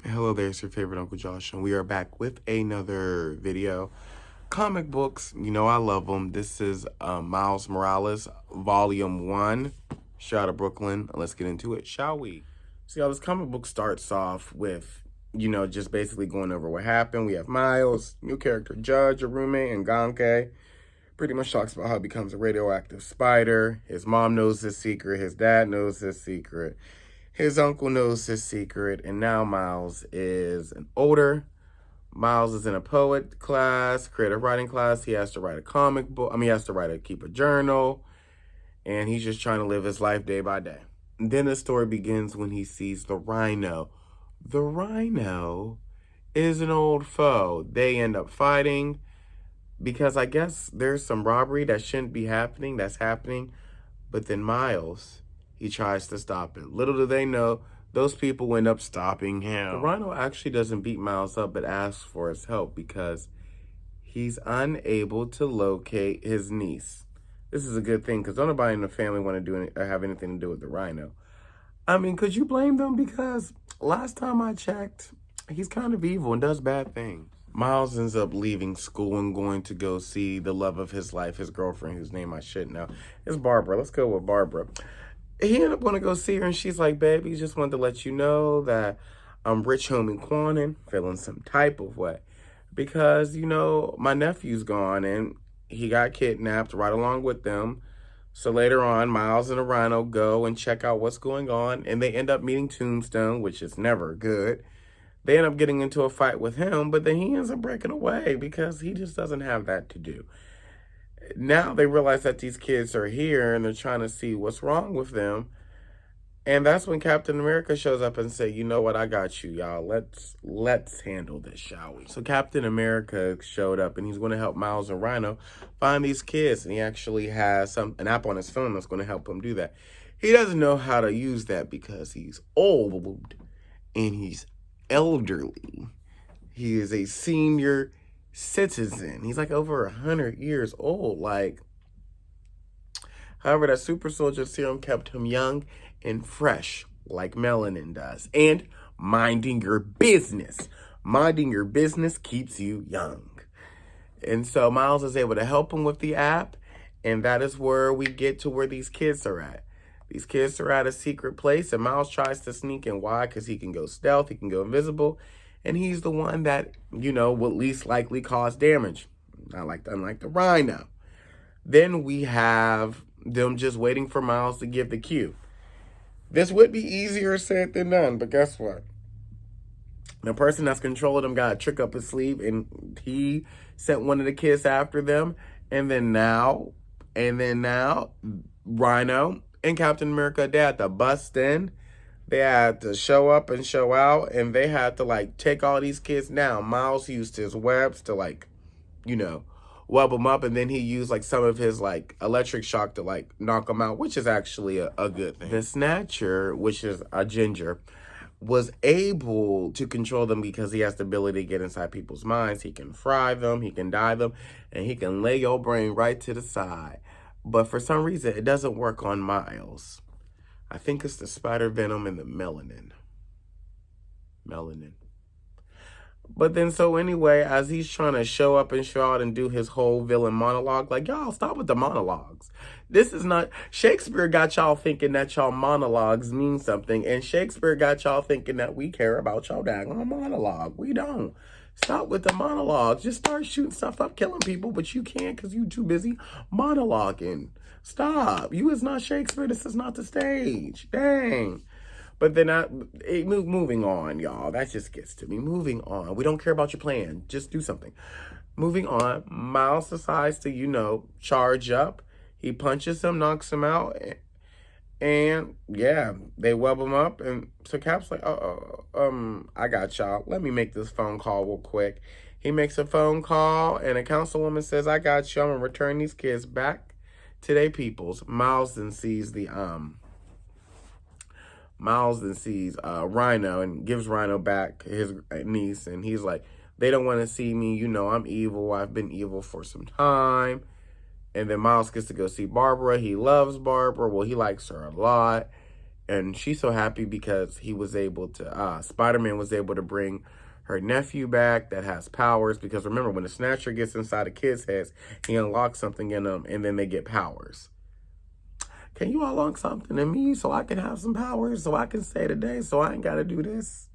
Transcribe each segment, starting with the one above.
Hello there, it's your favorite Uncle Josh, and we are back with another video. Comic books, you know I love them. This is Miles Morales, Vol.1, straight out of Brooklyn. Let's get into it, shall we? See how this comic book starts off with, just basically going over what happened. We have Miles, new character Judge, a roommate, and Ganke. Pretty much talks about how he becomes a radioactive spider. His mom knows his secret. His dad knows his secret. His uncle knows his secret, and now Miles is Miles is in a poet class, creative writing class. He has to write a comic book. He has to keep a journal, and he's just trying to live his life day by day. And then the story begins when he sees the Rhino. The Rhino is an old foe. They end up fighting because I guess there's some robbery that shouldn't be happening that's happening, but then Miles, he tries to stop it. Little do they know, those people end up stopping him. The Rhino actually doesn't beat Miles up, but asks for his help because he's unable to locate his niece. This is a good thing because nobody in the family want to have anything to do with the Rhino. Could you blame them? Because last time I checked, he's kind of evil and does bad things. Miles ends up leaving school and going to go see the love of his life, his girlfriend, whose name I should know. It's Barbara. Let's go with Barbara. He ended up going to go see her, and she's like, baby, just wanted to let you know that I'm rich home in Quanin, feeling some type of way. Because, my nephew's gone, and he got kidnapped right along with them. So later on, Miles and the Rhino go and check out what's going on, and they end up meeting Tombstone, which is never good. They end up getting into a fight with him, but then he ends up breaking away because he just doesn't have that to do. Now they realize that these kids are here and they're trying to see what's wrong with them. And that's when Captain America shows up and say, you know what, I got you, y'all. Let's handle this, shall we? So Captain America showed up and he's going to help Miles and Rhino find these kids. And he actually has an app on his phone that's going to help him do that. He doesn't know how to use that because he's old and he's elderly. He is a senior citizen. He's like over 100 years old. However, that super soldier serum kept him young and fresh like melanin does. And minding your business. Minding your business keeps you young. And so Miles is able to help him with the app. And that is where we get to where these kids are at. These kids are at a secret place, and Miles tries to sneak in. Why? Because he can go stealth, he can go invisible, and he's the one that, will least likely cause damage. Unlike the Rhino. Then we have them just waiting for Miles to give the cue. This would be easier said than done, but guess what? The person that's controlling them got a trick up his sleeve, and he sent one of the kids after them, and then now, Rhino and Captain America, they had to bust in. They had to show up and show out, and they had to, take all these kids down. Miles used his webs to, web them up, and then he used, some of his, electric shock to, knock them out, which is actually a good thing. The Snatcher, which is a ginger, was able to control them because he has the ability to get inside people's minds. He can fry them, he can dye them, and he can lay your brain right to the side. But for some reason, it doesn't work on Miles. I think it's the spider venom and the melanin. But then, so anyway, as he's trying to show up and show out and do his whole villain monologue, y'all, stop with the monologues. This is not, Shakespeare got y'all thinking that y'all monologues mean something, and Shakespeare got y'all thinking that we care about y'all daggone monologue. We don't. Stop with the monologues. Just start shooting stuff up, killing people, but you can't because you too busy monologuing. Stop. You is not Shakespeare. This is not the stage. Dang. But then moving on, y'all. That just gets to me. Moving on. We don't care about your plan. Just do something. Moving on. Miles decides to, charge up. He punches him, knocks him out. And yeah, they web him up. And so Cap's like, I got y'all. Let me make this phone call real quick. He makes a phone call, and a councilwoman says, I got you. I'm going to return these kids back to their peoples. Miles then sees Rhino and gives Rhino back his niece. And he's like, they don't want to see me. I'm evil. I've been evil for some time. And then Miles gets to go see Barbara. He loves Barbara. Well, he likes her a lot. And she's so happy because he was able to, Spider-Man was able to bring her nephew back that has powers. Because remember, when the Snatcher gets inside a kid's heads, he unlocks something in them, and then they get powers. Can you unlock something in me so I can have some powers, so I can say today, so I ain't got to do this?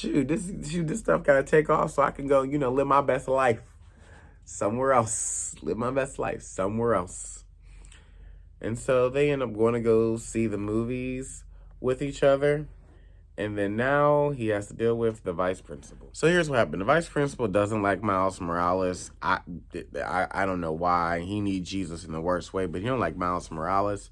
This stuff got to take off so I can go, live my best life somewhere else. Live my best life somewhere else. And so they end up going to go see the movies with each other. And then now he has to deal with the vice principal. So here's what happened. The vice principal doesn't like Miles Morales. I don't know why. He needs Jesus in the worst way, but he don't like Miles Morales.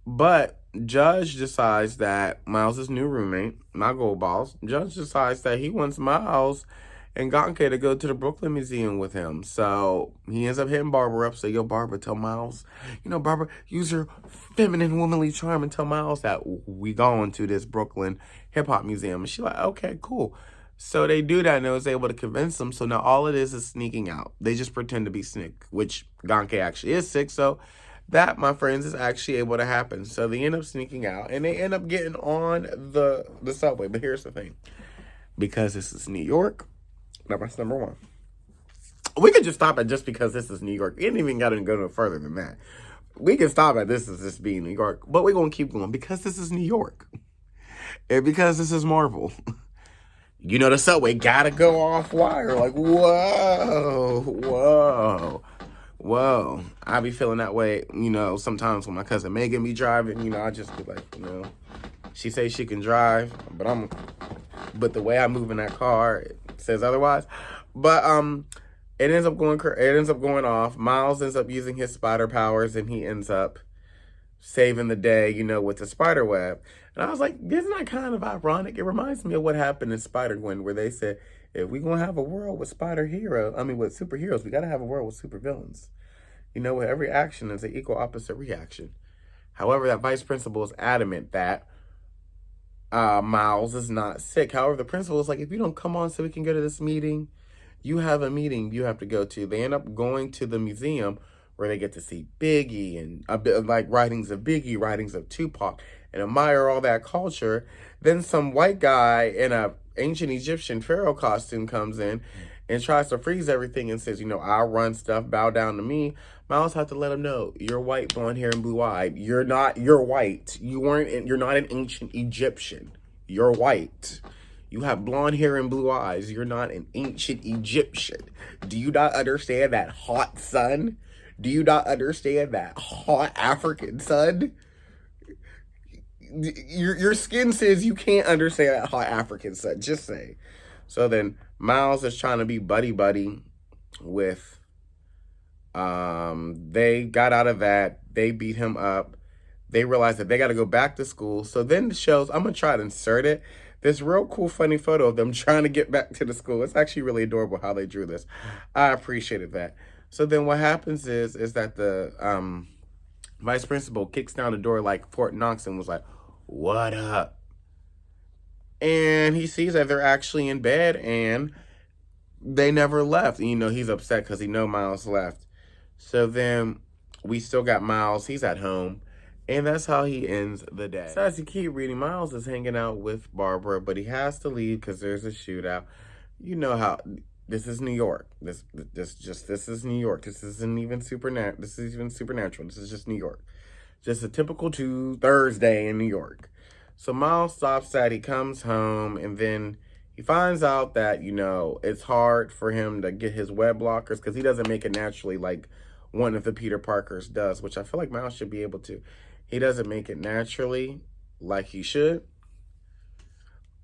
But Judge decides that Miles' new roommate, my gold boss, Judge decides that he wants Miles and Gonke to go to the Brooklyn Museum with him. So he ends up hitting Barbara up. So, yo, Barbara, tell Miles, Barbara, use your feminine, womanly charm and tell Miles that we going to this Brooklyn hip-hop museum. And she's like, okay, cool. So they do that, and they was able to convince him. So now all it is sneaking out. They just pretend to be sick, which Gonke actually is sick. So that, my friends, is actually able to happen. So they end up sneaking out, and they end up getting on the subway. But here's the thing. Because this is New York, that's number one. We could just stop at just because this is New York. We ain't even got to go no further than that. We can stop at this as this being New York, but we're going to keep going because this is New York. And because this is Marvel. The subway got to go off wire. Like, whoa. I be feeling that way, sometimes when my cousin Megan be driving, I just be like, she says she can drive, but the way I move in that car, it says otherwise. But it ends up going off. Miles ends up using his spider powers, and he ends up saving the day, with the spider web. And I was like, isn't that kind of ironic? It reminds me of what happened in Spider-Gwen, where they said, if we're going to have a world with with superheroes, we got to have a world with supervillains. Where every action is an equal opposite reaction. However, that vice principal is adamant that Miles is not sick. However, the principal is like, if you don't come on so we can go to this meeting, you have a meeting you have to go to. They end up going to the museum where they get to see Biggie and a bit of writings of Biggie, writings of Tupac, and admire all that culture. Then some white guy in a ancient Egyptian pharaoh costume comes in and tries to freeze everything and says, I'll run stuff, bow down to me. Miles had to let him know, you're white, blonde hair, and blue-eyed. You're white. You're not an ancient Egyptian. You're white. You have blonde hair and blue eyes. You're not an ancient Egyptian. Do you not understand that hot sun? Do you not understand that hot African sun? Your skin says you can't understand that hot African sun. Just say. So then Miles is trying to be buddy-buddy with... they got out of that. They beat him up. They realized that they got to go back to school. So then the shows, I'm going to try to insert it. This real cool, funny photo of them trying to get back to the school. It's actually really adorable how they drew this. I appreciated that. So then what happens is that the vice principal kicks down the door like Fort Knox and was like, what up? And he sees that they're actually in bed and they never left. And, he's upset because he knows Miles left. So then we still got Miles. He's at home. And that's how he ends the day. So as you keep reading, Miles is hanging out with Barbara, but he has to leave because there's a shootout. You know how this is New York. This is New York. This isn't even supernatural. This is even supernatural. This is just New York. Just a typical Thursday in New York. So Miles stops that. He comes home, and then he finds out that, it's hard for him to get his web blockers because he doesn't make it naturally like one of the Peter Parkers does, which I feel like Miles should be able to. He doesn't make it naturally like he should.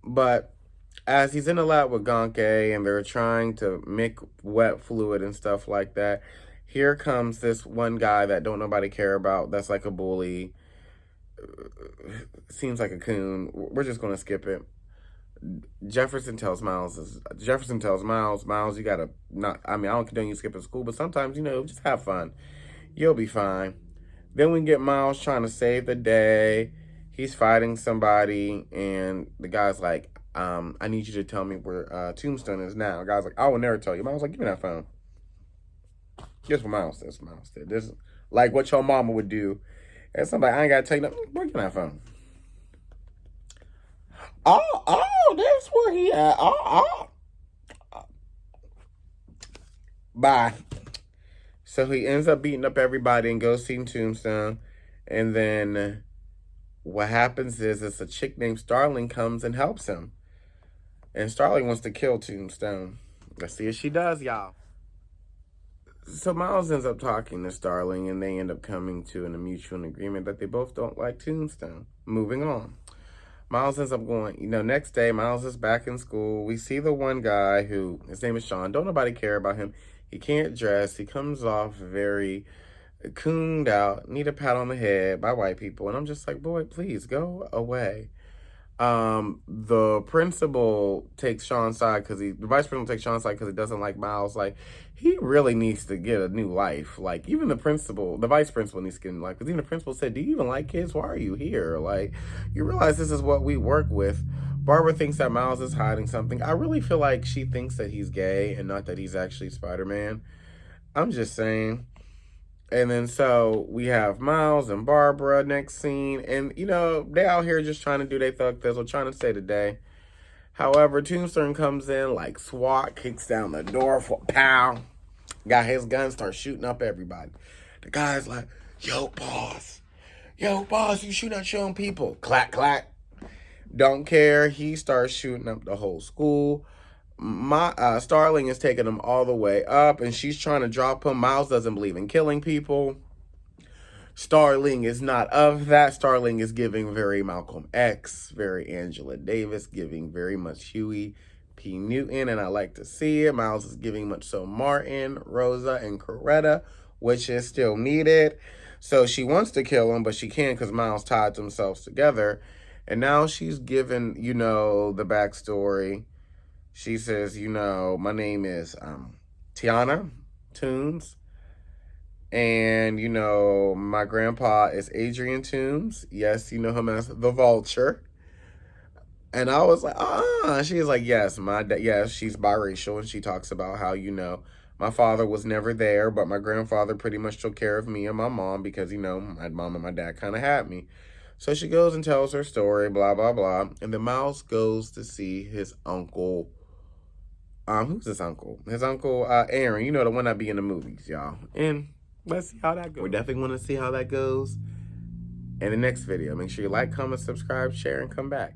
But as he's in the lab with Gonke and they're trying to make wet fluid and stuff like that, here comes this one guy that don't nobody care about. That's like a bully. Seems like a coon. We're just going to skip it. Jefferson tells Miles, Miles, you gotta I don't condone you skipping school, but sometimes, just have fun. You'll be fine. Then we get Miles trying to save the day. He's fighting somebody, and the guy's like, I need you to tell me where Tombstone is now. The guy's like, I will never tell you. Miles like, give me that phone. Guess what Miles says? This is like what your mama would do. And somebody, I ain't gotta tell you nothing. Give me that phone. That's where he at. Bye. So he ends up beating up everybody and goes see Tombstone. And then what happens is a chick named Starling comes and helps him. And Starling wants to kill Tombstone. Let's see if she does, y'all. So Miles ends up talking to Starling, and they end up coming to a mutual agreement that they both don't like Tombstone. Moving on. Miles ends up going, next day, Miles is back in school. We see the one guy who, his name is Sean. Don't nobody care about him. He can't dress. He comes off very cooned out, need a pat on the head by white people. And I'm just like, boy, please go away. The principal takes Sean's side the vice principal takes Sean's side because he doesn't like Miles. Like, he really needs to get a new life. Like, even the vice principal needs to get a new life. Because even the principal said, do you even like kids? Why are you here? Like, you realize this is what we work with. Barbara thinks that Miles is hiding something. I really feel like she thinks that he's gay and not that he's actually Spider-Man. I'm just saying. And then so we have Miles and Barbara next scene. And, they out here just trying to do their thug thizzle, trying to save the day. However, Tombstone comes in like SWAT, kicks down the door, pow. Got his gun, starts shooting up everybody. The guy's like, yo, boss, you shooting at your own people. Clack, clack. Don't care. He starts shooting up the whole school. Starling is taking him all the way up, and she's trying to drop him. Miles doesn't believe in killing people. Starling is not of that. Starling is giving very Malcolm X, very Angela Davis, giving very much Huey P. Newton, and I like to see it. Miles is giving much so Martin, Rosa, and Coretta, which is still needed. So she wants to kill him, but she can't because Miles tied themselves together. And now she's given, the backstory. She says, my name is Tiana Toombs. And, my grandpa is Adrian Toombs. Yes, you know him as the Vulture. And I was like, She's like, yes, yes, she's biracial. And she talks about how, my father was never there, but my grandfather pretty much took care of me and my mom because, my mom and my dad kind of had me. So she goes and tells her story, blah, blah, blah. And then Miles goes to see his uncle. Who's his uncle? His uncle, Aaron. The one that be in the movies, y'all. And let's see how that goes. We definitely want to see how that goes in the next video. Make sure you like, comment, subscribe, share, and come back.